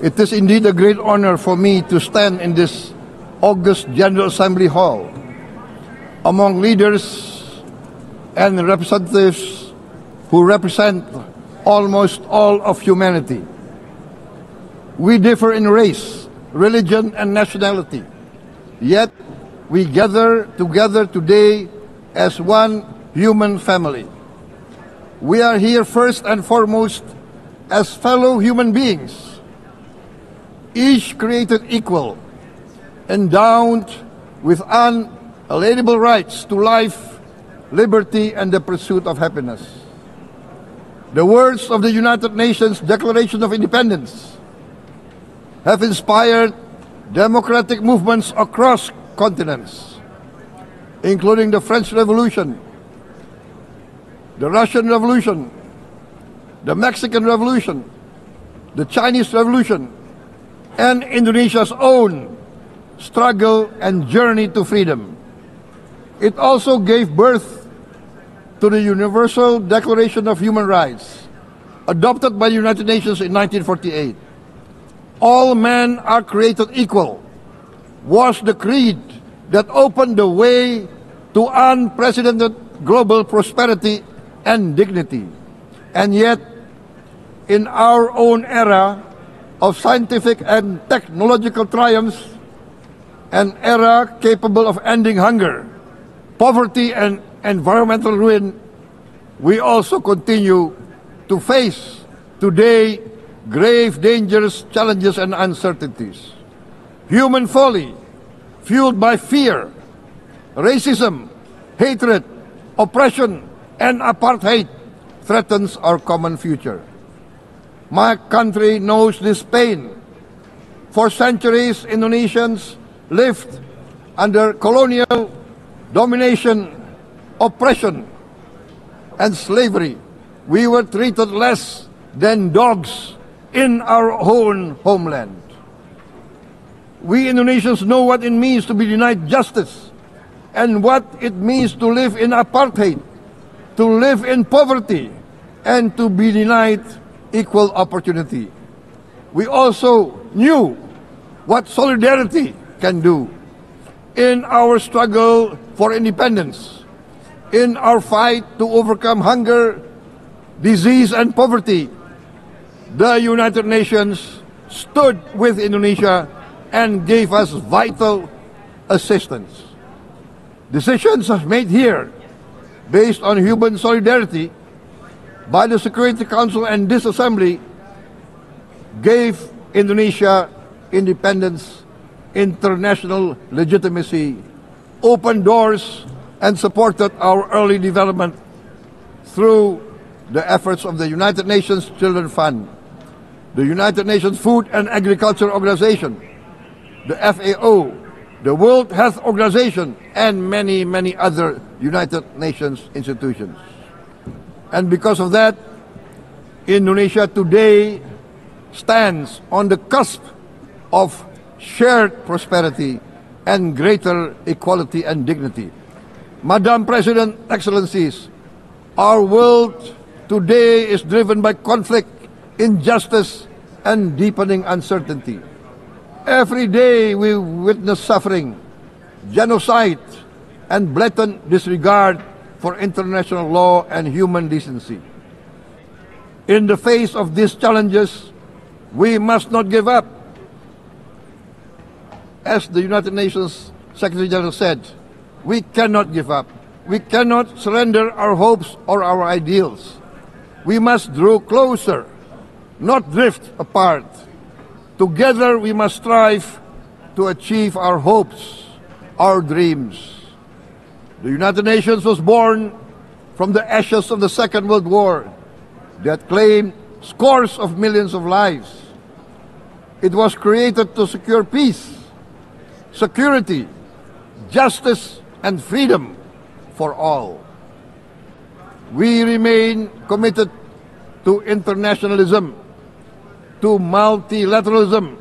It is indeed a great honor for me to stand in this august General Assembly Hall among leaders and representatives who represent almost all of humanity. We differ in race, religion, and nationality, yet we gather together today as one human family. We are here first and foremost as fellow human beings, each created equal, endowed with unalienable rights to life, liberty, and the pursuit of happiness. The words of the United Nations Declaration of Independence have inspired democratic movements across continents, including the French Revolution, the Russian Revolution, the Mexican Revolution, the Chinese Revolution, and Indonesia's own struggle and journey to freedom. It also gave birth to the Universal Declaration of Human Rights, adopted by the United Nations in 1948. All men are created equal was the creed that opened the way to unprecedented global prosperity and dignity. And yet, in our own era of scientific and technological triumphs, an era capable of ending hunger, poverty, and environmental ruin, we also continue to face today grave dangers, challenges, and uncertainties. Human folly, fueled by fear, racism, hatred, oppression, and apartheid, threatens our common future. My country knows this pain. For centuries, Indonesians lived under colonial domination, oppression, and slavery. We were treated less than dogs in our own homeland. We Indonesians know what it means to be denied justice and what it means to live in apartheid, to live in poverty, and to be denied equal opportunity. We also knew what solidarity can do in our struggle for independence, in our fight to overcome hunger, disease, and poverty. The United Nations stood with Indonesia and gave us vital assistance. Decisions made here based on human solidarity by the Security Council and this Assembly gave Indonesia independence, international legitimacy, opened doors, and supported our early development through the efforts of the United Nations Children Fund, the United Nations Food and Agriculture Organization, the FAO, the World Health Organization, and many, many other United Nations institutions. And because of that, Indonesia today stands on the cusp of shared prosperity and greater equality and dignity. Madam President, Excellencies, our world today is driven by conflict, injustice, and deepening uncertainty. Every day we witness suffering, genocide, and blatant disregard for international law and human decency. In the face of these challenges, we must not give up. As the United Nations Secretary General said, we cannot give up. We cannot surrender our hopes or our ideals. We must draw closer, not drift apart. Together we must strive to achieve our hopes, our dreams. The United Nations was born from the ashes of the Second World War that claimed scores of millions of lives. It was created to secure peace, security, justice, and freedom for all. We remain committed to internationalism, to multilateralism,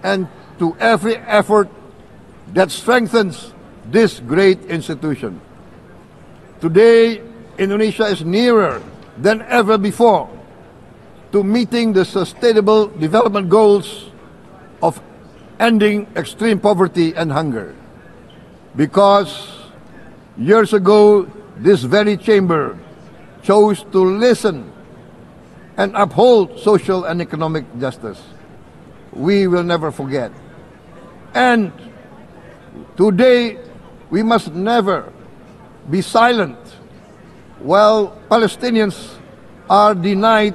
and to every effort that strengthens this great institution. Today, Indonesia is nearer than ever before to meeting the sustainable development goals of ending extreme poverty and hunger. Because years ago, this very chamber chose to listen and uphold social and economic justice. We will never forget. And today, we must never be silent while Palestinians are denied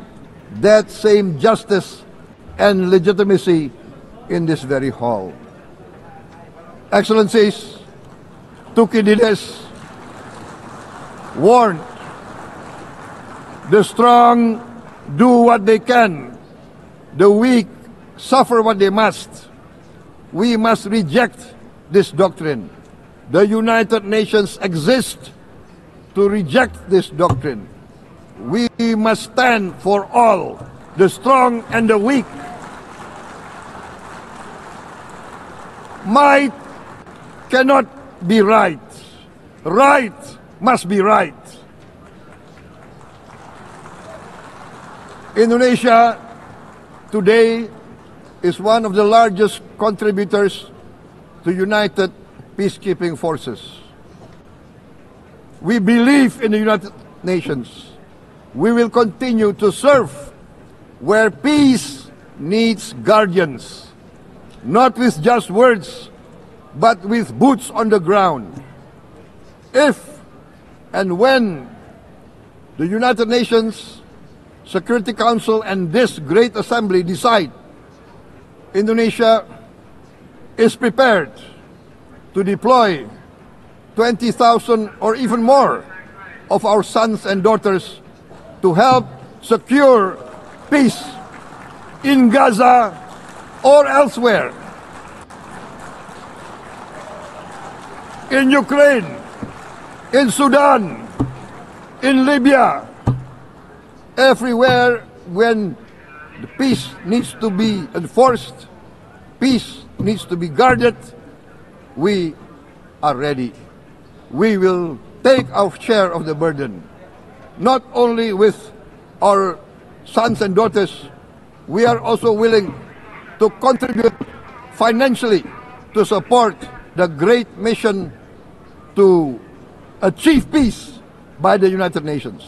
that same justice and legitimacy in this very hall. Excellencies, Thucydides warned, the strong do what they can, the weak suffer what they must. We must reject this doctrine. The United Nations exist to reject this doctrine. We must stand for all, the strong and the weak. Might cannot be right. Right must be right. Indonesia today is one of the largest contributors to United Peacekeeping Forces. We believe in the United Nations. We will continue to serve where peace needs guardians, not with just words, but with boots on the ground. If and when the United Nations Security Council and this great assembly decide Indonesia is prepared to deploy 20,000 or even more of our sons and daughters to help secure peace in Gaza or elsewhere, in Ukraine, in Sudan, in Libya, everywhere when the peace needs to be enforced, peace needs to be guarded, we are ready. We will take our share of the burden, not only with our sons and daughters, we are also willing to contribute financially to support the great mission to achieve peace by the United Nations.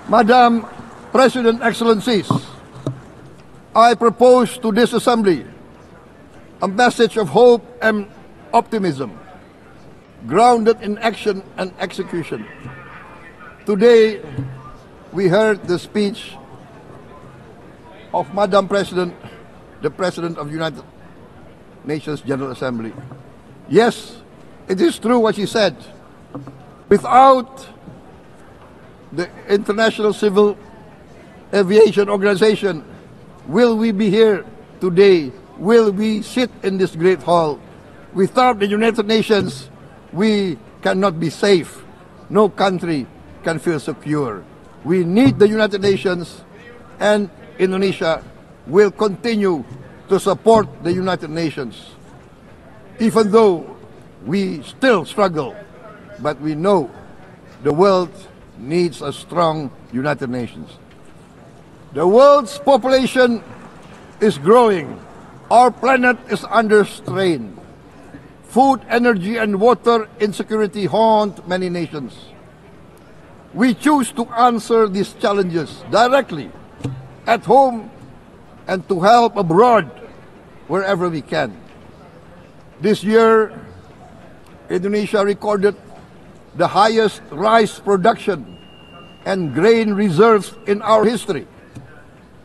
Madam President, Excellencies, I propose to this Assembly a message of hope and optimism, grounded in action and execution. Today, we heard the speech of Madam President, the President of the United Nations General Assembly. Yes, it is true what she said. Without the International Civil Aviation Organization, will we be here today? Will we sit in this great hall? Without the United Nations, we cannot be safe. No country can feel secure. We need the United Nations, and Indonesia will continue to support the United Nations. Even though we still struggle, but we know the world needs a strong United Nations. The world's population is growing. Our planet is under strain. Food, energy, and water insecurity haunt many nations. We choose to answer these challenges directly at home and to help abroad wherever we can. This year, Indonesia recorded the highest rice production and grain reserves in our history.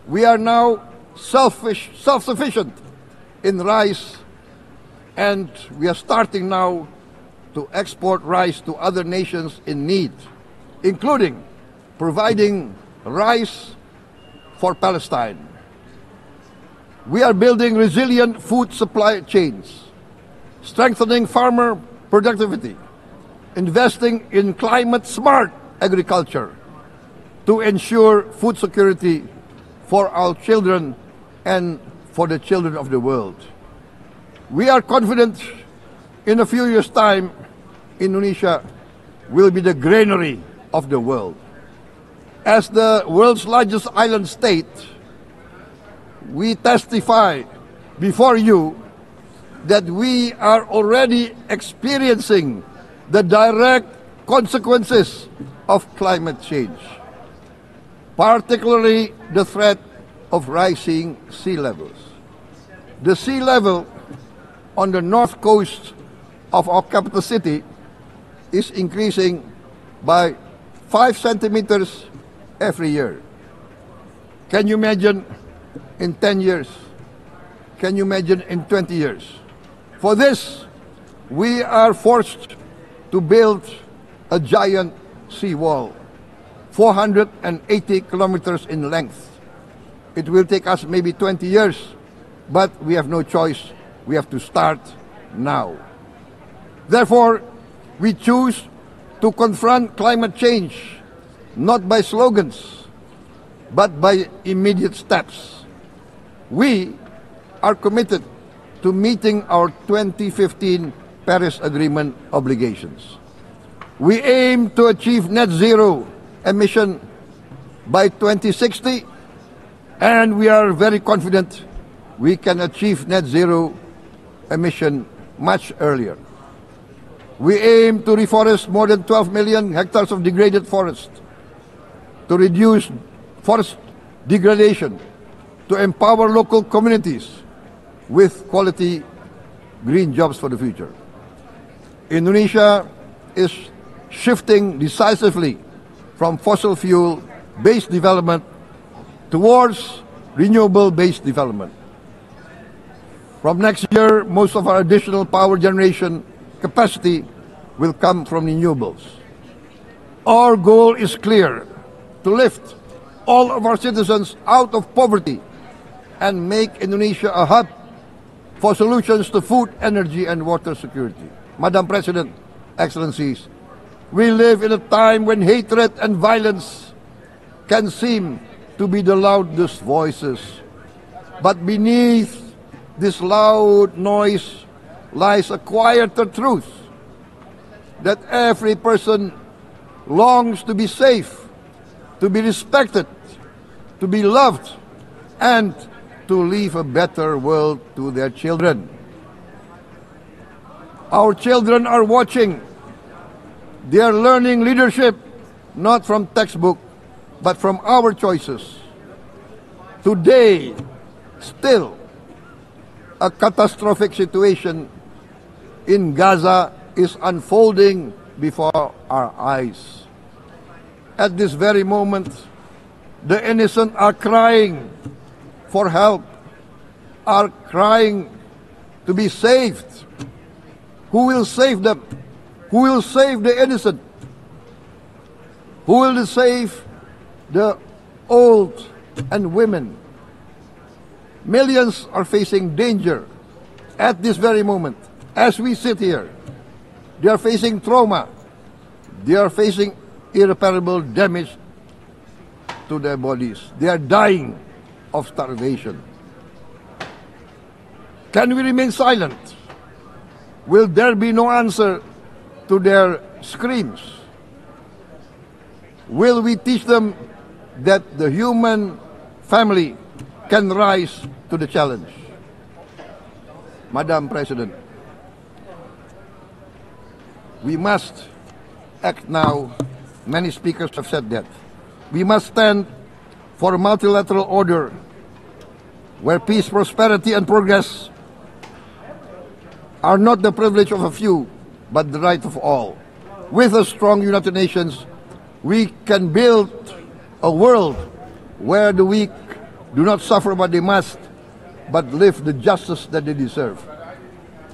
We are now self-sufficient in rice, and we are starting now to export rice to other nations in need, including providing rice for Palestine. We are building resilient food supply chains, strengthening farmer productivity, investing in climate-smart agriculture to ensure food security for our children and for the children of the world. We are confident in a few years' time, Indonesia will be the granary of the world. As the world's largest island state, we testify before you that we are already experiencing the direct consequences of climate change, particularly the threat of rising sea levels. The sea level on the north coast of our capital city is increasing by 5 centimeters every year. Can you imagine in 10 years? Can you imagine in 20 years? For this, we are forced to build a giant seawall, 480 kilometers in length. It will take us maybe 20 years, but we have no choice. We have to start now. Therefore, we choose to confront climate change not by slogans, but by immediate steps. We are committed to meeting our 2015 Paris Agreement obligations. We aim to achieve net zero emission by 2060, and we are very confident we can achieve net zero emission much earlier. We aim to reforest more than 12 million hectares of degraded forest, to reduce forest degradation, to empower local communities with quality green jobs for the future. Indonesia is shifting decisively from fossil fuel-based development towards renewable-based development. From next year, most of our additional power generation capacity will come from renewables. Our goal is clear: to lift all of our citizens out of poverty and make Indonesia a hub for solutions to food, energy, and water security. Madam President, Excellencies, we live in a time when hatred and violence can seem to be the loudest voices. But beneath this loud noise lies a quieter truth, that every person longs to be safe, to be respected, to be loved, and to leave a better world to their children. Our children are watching. They are learning leadership not from textbook, but from our choices. Today, still, a catastrophic situation in Gaza is unfolding before our eyes. At this very moment, the innocent are crying for help, are crying to be saved. Who will save them? Who will save the innocent? Who will save the old and women? Millions are facing danger at this very moment. As we sit here, they are facing trauma. They are facing irreparable damage to their bodies. They are dying of starvation. Can we remain silent? Will there be no answer to their screams? Will we teach them that the human family can rise to the challenge? Madam President, we must act now. Many speakers have said that. We must stand for a multilateral order where peace, prosperity, and progress are not the privilege of a few, but the right of all. With a strong United Nations, we can build a world where the weak do not suffer what they must, but live the justice that they deserve.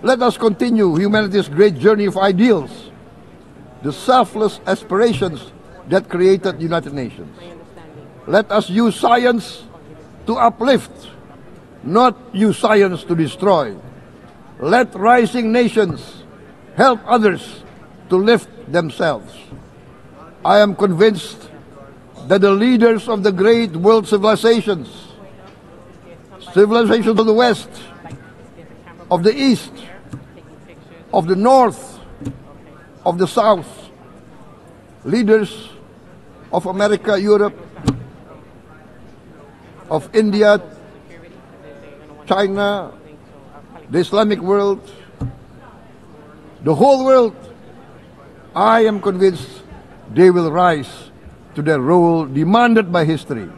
Let us continue humanity's great journey of ideals, the selfless aspirations that created the United Nations. Let us use science to uplift, not use science to destroy. Let rising nations help others to lift themselves. I am convinced that the leaders of the great world civilizations of the West, of the East, of the North, of the South, leaders of America, Europe, of India, China, the Islamic world, the whole world, I am convinced they will rise to their role demanded by history.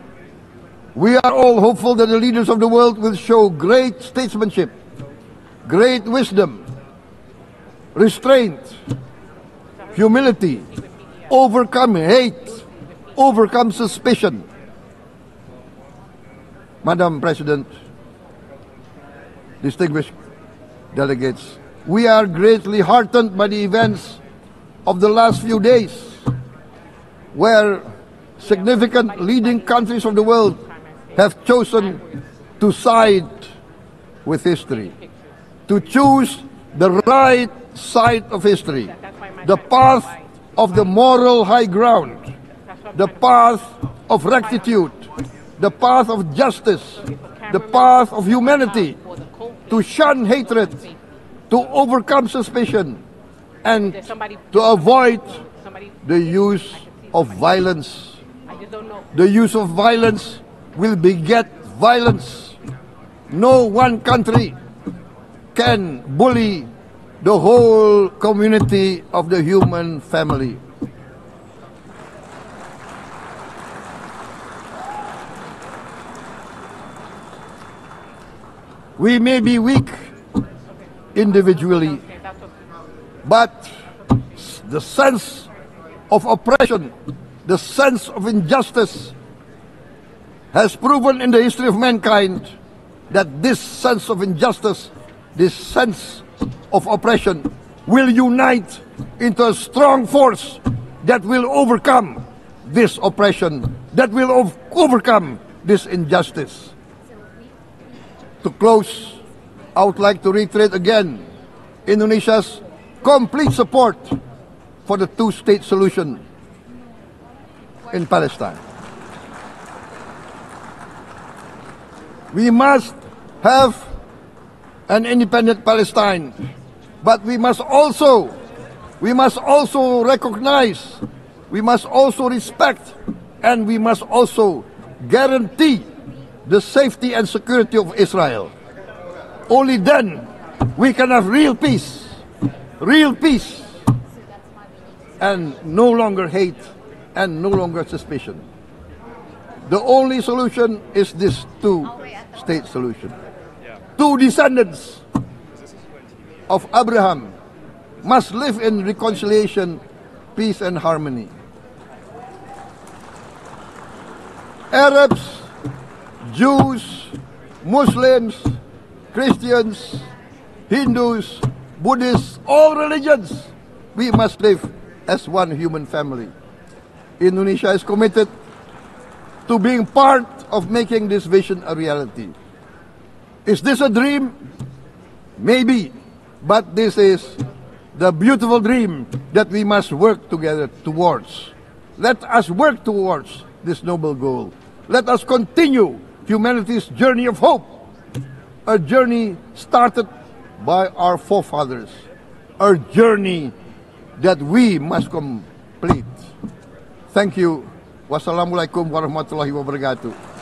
We are all hopeful that the leaders of the world will show great statesmanship, great wisdom, restraint, humility, overcome hate, overcome suspicion. Madam President, distinguished delegates, we are greatly heartened by the events of the last few days, where significant leading countries of the world have chosen to side with history, to choose the right side of history, the path of the moral high ground, the path of rectitude, the path of justice, the path of humanity, to shun hatred, to overcome suspicion, and to avoid the use of violence. The use of violence will beget violence. No one country can bully the whole community of the human family. We may be weak individually, but the sense of oppression, the sense of injustice has proven in the history of mankind that this sense of injustice, this sense of oppression will unite into a strong force that will overcome this oppression, that will overcome this injustice. To close, I would like to reiterate again Indonesia's complete support for the two-state solution in Palestine. We must have an independent Palestine, but we must also recognize, we must also respect, and we must also guarantee the safety and security of Israel. Only then we can have real peace, and no longer hate and no longer suspicion. The only solution is this two-state solution. Two descendants of Abraham must live in reconciliation, peace, and harmony. Arabs, Jews, Muslims, Christians, Hindus, Buddhists, all religions, we must live as one human family. Indonesia is committed to being part of making this vision a reality. Is this a dream? Maybe, but this is the beautiful dream that we must work together towards. Let us work towards this noble goal. Let us continue humanity's journey of hope, a journey started by our forefathers, a journey that we must complete. Thank you. Wassalamualaikum warahmatullahi wabarakatuh.